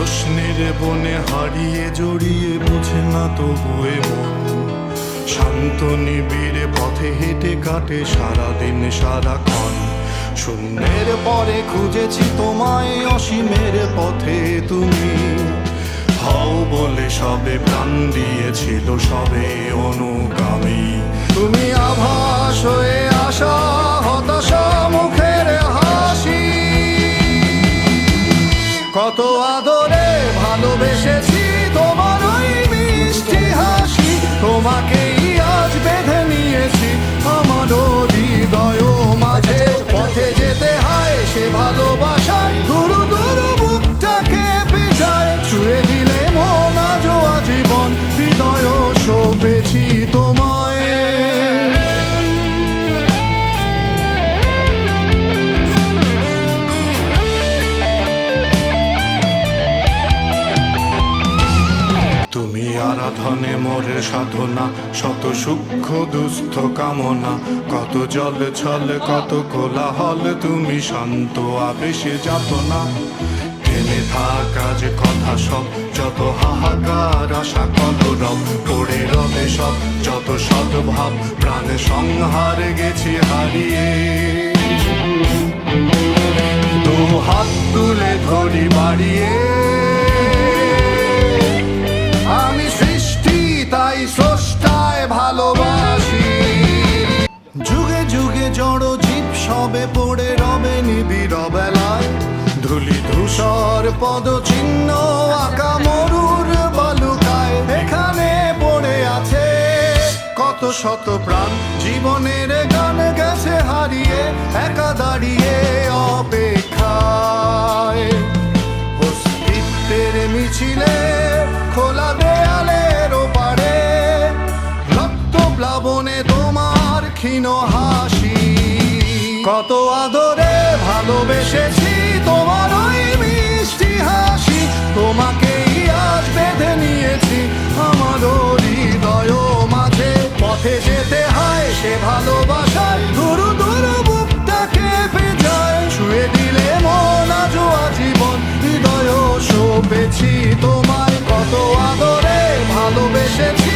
প্রশ্নের বনে হারিয়ে জড়িয়ে বুঝে না তবুয়ে মন শান্ত নিবিড়ে পথে হেঁটে কাটে সারাদিন সারাক্ষণ শূন্যের পরে খুঁজেছি তোমায় অসীমের পথে তুমি হও বলে সবে প্রাণ দিয়েছিল সবে অনুগামী তুমি আভাস হয়ে আসা হতাশা মুখের হাসি কত আদরে ভালোবেসেছি তোমার ওই মিষ্টি হাসি তোমাকেই আজ বেঁধে নিয়েছি আমার হৃদয় মাঝে পথে যেতে হয় সে ভালোবাসায় গুরু গুরু বুকটাকে পিছায় ছুঁয়ে দিলে মন আজও আজীবন হৃদয় শোভেছি তোমায় তুমি আরাধনে মোরে সাধনা শত সূক্ষ্ম দুস্থ কামনা কত জল ছল কত কোলাহল তুমি শান্ত আবেশে যাত না টেনে থাকা যে কথা সব যত হাহাকার আশা কলরব পড়ে রবে সব যত সদ্ভাব প্রাণে সংহার গেছি হারিয়ে দু হাত তুলে ধরি বাড়িয়ে আমি সৃষ্টি তাই স্রষ্টায় ভালোবাসি যুগে যুগে জড় জীব সবে পড়ে রবে নিবিড় বেলায় ধুলি ধূসর পদচিহ্ন আঁকা মরুর বালুকায় এখানে পড়ে আছে কত শত প্রাণ জীবনের গান গেছে হারিয়ে একা দাঁড়িয়ে অপেক্ষায় অস্তিত্বের মিছিলে খোলা দেয়ালের ওপারে রক্ত প্লাবনে তোমার ক্ষীণ হাসি কত আদরে ভালোবেসেছি তোমার ওই মিষ্টি হাসি তোমাকেই আজ বেঁধে নিয়েছি আমার হৃদয় মাঝে পথে যেতে হয় সে ভালোবাসায় গুরু গুরু বুকটাকে পেঁচায় ছুঁয়ে দিলে মন আজও আজীবন হৃদয় শোভেছি তোমায় কত আদরে ভালোবেসেছি